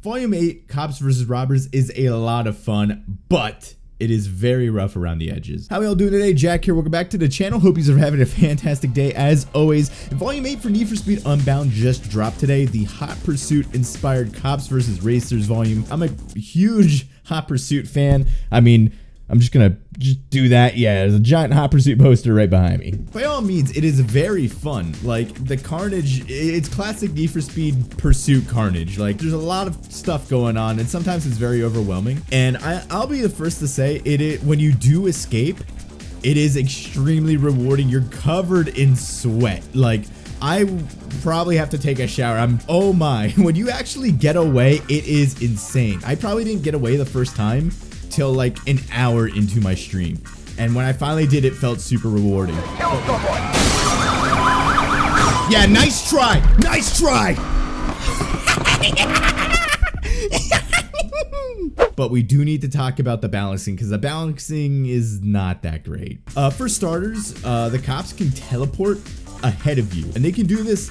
Volume 8, Cops vs. Robbers, is a lot of fun, but it is very rough around the edges. How we all doing today? Jack here. Welcome back to the channel. Hope you are having a fantastic day as always. Volume 8 for Need for Speed Unbound just dropped today. The Hot Pursuit inspired Cops vs. Racers volume. I'm a huge Hot Pursuit fan. I mean, I'm just gonna do that. Yeah, there's a giant Hot Pursuit poster right behind me. By all means, it is very fun. Like, the carnage, it's classic Need for Speed Pursuit carnage. Like, there's a lot of stuff going on, and sometimes it's very overwhelming. And I'll be the first to say, when you do escape, it is extremely rewarding. You're covered in sweat. Like, I probably have to take a shower. Oh my, when you actually get away, it is insane. I probably didn't get away the first time till like an hour into my stream, and when I finally did, it felt super rewarding. Yeah, nice try, nice try. But we do need to talk about the balancing, because the balancing is not that great. For starters, the cops can teleport ahead of you, and they can do this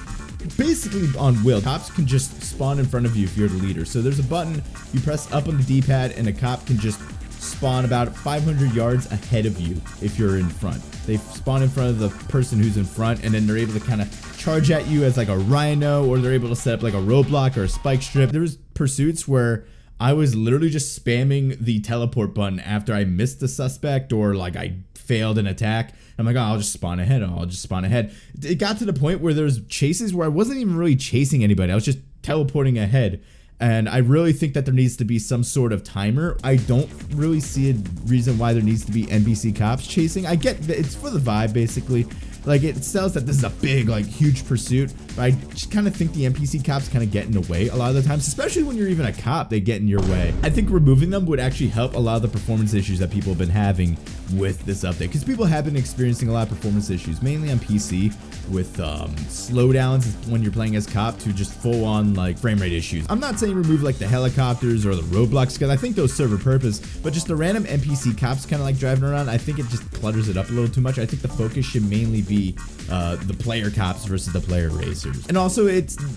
basically on will. Cops can just spawn in front of you if you're the leader. So there's a button, you press up on the D-pad, and a cop can just spawn about 500 yards ahead of you if you're in front. They spawn in front of the person who's in front, and then they're able to kind of charge at you as like a rhino, or they're able to set up like a roadblock or a spike strip. There was pursuits where I was literally just spamming the teleport button after I missed the suspect, or like I failed an attack. I'm like, oh, I'll just spawn ahead. I'll just spawn ahead. It got to the point where there's chases where I wasn't even really chasing anybody. I was just teleporting ahead. And I really think that there needs to be some sort of timer. I don't really see a reason why there needs to be NPC cops chasing. I get that it's for the vibe, basically. Like, it sells that this is a big, like, huge pursuit, but I just kind of think the NPC cops kind of get in the way a lot of the times, especially when you're even a cop, they get in your way. I think removing them would actually help a lot of the performance issues that people have been having with this update, because people have been experiencing a lot of performance issues, mainly on PC, with slowdowns when you're playing as cop, to just full-on, like, frame rate issues. I'm not saying remove, like, the helicopters or the roadblocks, because I think those serve a purpose, but just the random NPC cops kind of, like, driving around, I think it just clutters it up a little too much. I think the focus should mainly be the player cops versus the player racers. And also,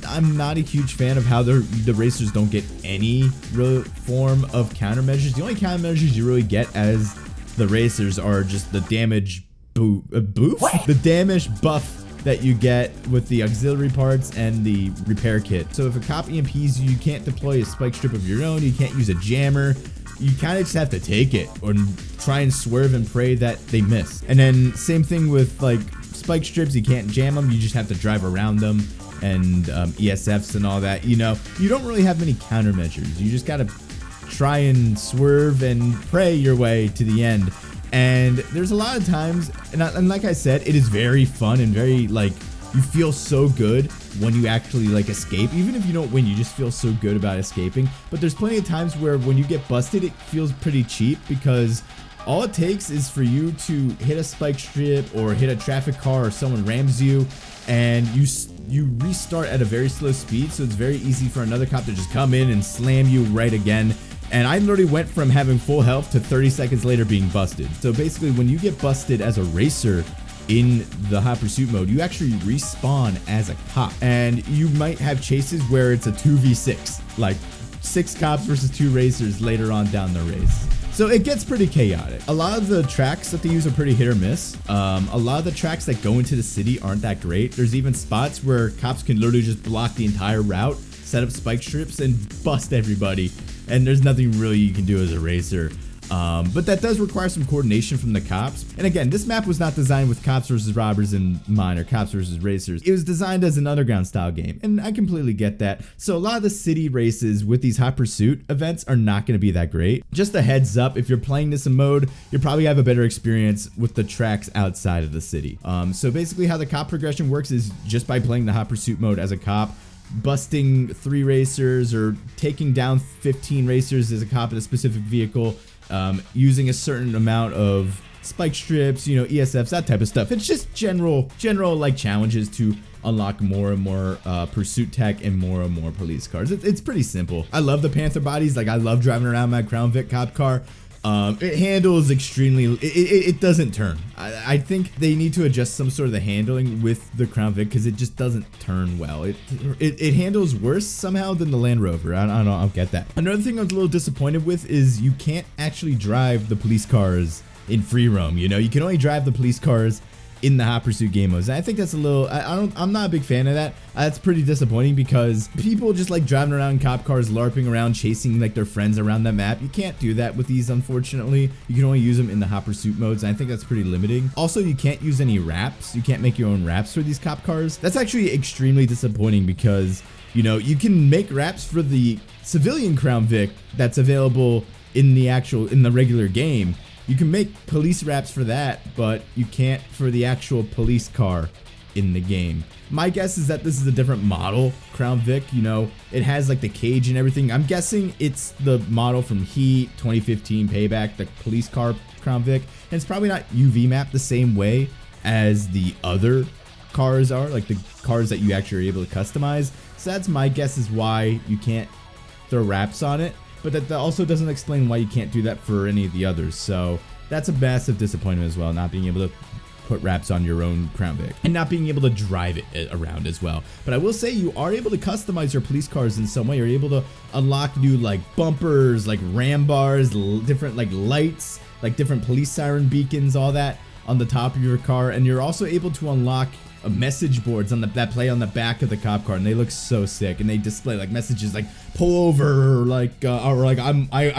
I'm not a huge fan of how the racers don't get any real form of countermeasures. The only countermeasures you really get as the racers are just the damage the damage buff that you get with the auxiliary parts and the repair kit. So if a cop EMPs you, you can't deploy a spike strip of your own, you can't use a jammer. You kind of just have to take it or try and swerve and pray that they miss. And then same thing with like spike strips, you can't jam them, you just have to drive around them, and ESFs and all that. You know, you don't really have many countermeasures. You just gotta try and swerve and pray your way to the end. And there's a lot of times, and like I said, it is very fun and very, like, you feel so good when you actually, like, escape. Even if you don't win, you just feel so good about escaping. But there's plenty of times where when you get busted, it feels pretty cheap, because all it takes is for you to hit a spike strip or hit a traffic car, or someone rams you, and you restart at a very slow speed. So it's very easy for another cop to just come in and slam you right again. And I literally went from having full health to 30 seconds later being busted. So basically, when you get busted as a racer in the Hot Pursuit mode, you actually respawn as a cop. And you might have chases where it's a 2v6, like 6 cops versus 2 racers later on down the race. So it gets pretty chaotic. A lot of the tracks that they use are pretty hit or miss. A lot of the tracks that go into the city aren't that great. There's even spots where cops can literally just block the entire route, set up spike strips, and bust everybody. And there's nothing really you can do as a racer. But that does require some coordination from the cops. And again, this map was not designed with cops versus robbers in mind, or cops versus racers. It was designed as an underground style game, and I completely get that. So a lot of the city races with these Hot Pursuit events are not going to be that great. Just a heads up, if you're playing this in mode, you'll probably have a better experience with the tracks outside of the city. So basically how the cop progression works is just by playing the Hot Pursuit mode as a cop, busting 3 racers or taking down 15 racers as a cop in a specific vehicle, using a certain amount of spike strips, you know, ESFs, that type of stuff. It's just general like challenges to unlock more and more pursuit tech and more police cars. It's pretty simple. I love the Panther bodies. Like, I love driving around my Crown Vic cop car. It handles extremely, it doesn't turn. I think they need to adjust some sort of the handling with the Crown Vic because it just doesn't turn well. It handles worse somehow than the Land Rover. I don't know, I don't get that. Another thing I was a little disappointed with is you can't actually drive the police cars in free roam. You know, you can only drive the police cars in the Hot Pursuit game modes. And I think that's a little, I'm not a big fan of that. That's pretty disappointing because people just like driving around cop cars, LARPing around, chasing like their friends around the map. You can't do that with these, unfortunately. You can only use them in the Hot Pursuit modes, and I think that's pretty limiting. Also, you can't use any wraps. You can't make your own wraps for these cop cars. That's actually extremely disappointing because, you know, you can make wraps for the civilian Crown Vic that's available in the regular game. You can make police wraps for that, but you can't for the actual police car in the game. My guess is that this is a different model Crown Vic. You know, it has like the cage and everything. I'm guessing it's the model from Heat, 2015 Payback, the police car Crown Vic. And it's probably not UV mapped the same way as the other cars are, like the cars that you actually are able to customize. So that's my guess is why you can't throw wraps on it. But that also doesn't explain why you can't do that for any of the others. So that's a massive disappointment as well, not being able to put wraps on your own Crown Vic and not being able to drive it around as well. But I will say you are able to customize your police cars in some way. You're able to unlock new like bumpers, like ram bars, different like lights, like different police siren beacons, all that on the top of your car. And you're also able to unlock message boards on that play on the back of the cop car, and they look so sick, and they display like messages like pull over, like or like I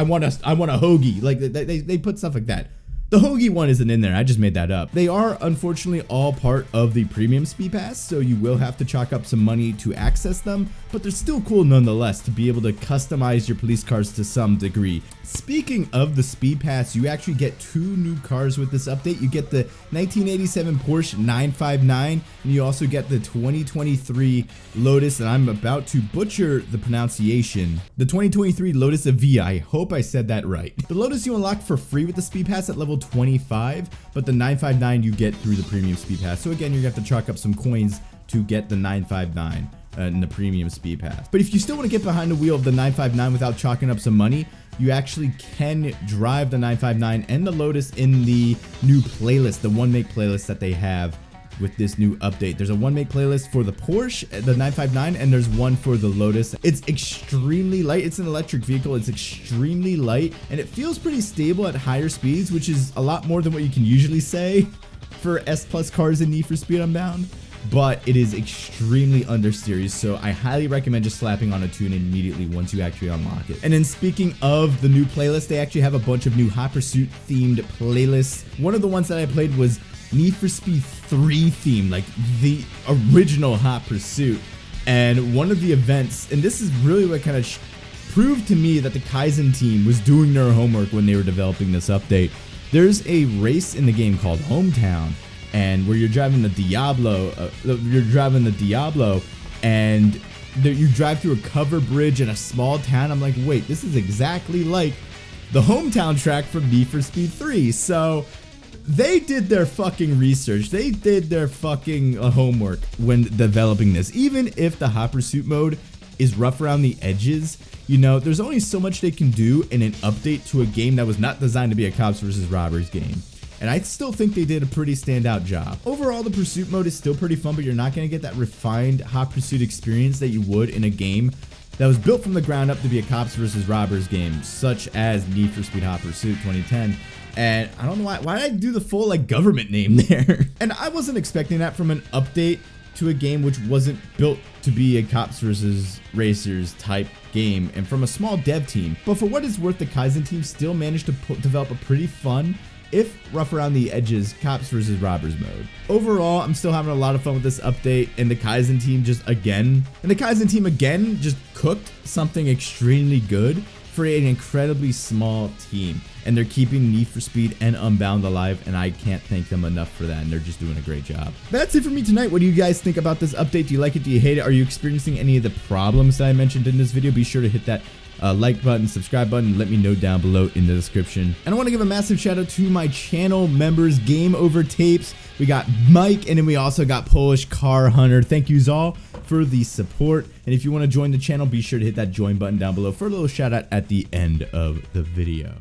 want a hoagie, like they put stuff like that. The hoagie one isn't in there, I just made that up. They are unfortunately all part of the premium speed pass, so you will have to chalk up some money to access them, but they're still cool nonetheless to be able to customize your police cars to some degree. Speaking of the speed pass, you actually get 2 new cars with this update. You get the 1987 Porsche 959, and you also get the 2023 Lotus, and I'm about to butcher the pronunciation, the 2023 Lotus Evija. I hope I said that right. The Lotus you unlock for free with the speed pass at level 25, but the 959 you get through the premium speed pass. So again, you're gonna have to chalk up some coins to get the 959 in the premium speed pass. But if you still want to get behind the wheel of the 959 without chalking up some money, you actually can drive the 959 and the Lotus in the new playlist, the one make playlist that they have with this new update. There's a one make playlist for the Porsche, the 959, and there's one for the Lotus. It's extremely light. It's an electric vehicle. It's extremely light, and it feels pretty stable at higher speeds, which is a lot more than what you can usually say for S Plus cars in Need for Speed Unbound. But it is extremely understeery, so I highly recommend just slapping on a tune immediately once you actually unlock it. And then speaking of the new playlist, they actually have a bunch of new Hot Pursuit themed playlists. One of the ones that I played was Need for Speed 3 theme, like the original Hot Pursuit. And one of the events, and this is really what kind of proved to me that the Kaizen team was doing their homework when they were developing this update. There's a race in the game called Hometown, and where you're driving the Diablo, and you drive through a cover bridge in a small town. I'm like, wait, this is exactly like the Hometown track from Need for Speed 3. So they did their fucking research. They did their fucking homework when developing this. Even if the Hot Pursuit mode is rough around the edges, you know, there's only so much they can do in an update to a game that was not designed to be a cops versus robbers game. And I still think they did a pretty standout job. Overall, the pursuit mode is still pretty fun, but you're not going to get that refined Hot Pursuit experience that you would in a game that was built from the ground up to be a cops versus robbers game, such as Need for Speed Hot Pursuit 2010. And I don't know why did I do the full like government name there? And I wasn't expecting that from an update to a game which wasn't built to be a cops versus racers type game, and from a small dev team. But for what it's worth, the Kaizen team still managed to develop a pretty fun, if rough around the edges, cops versus robbers mode. Overall, I'm still having a lot of fun with this update, and the Kaizen team again just cooked something extremely good for an incredibly small team, and they're keeping Need for Speed and Unbound alive, and I can't thank them enough for that, and they're just doing a great job. That's it for me tonight. What do you guys think about this update? Do you like it? Do you hate it? Are you experiencing any of the problems that I mentioned in this video? Be sure to hit that like button, subscribe button, and let me know down below in the description. And I want to give a massive shout out to my channel members, Game Over Tapes. We got Mike, and then we also got Polish Car Hunter. Thank yous all for the support. And if you want to join the channel, be sure to hit that join button down below for a little shout out at the end of the video.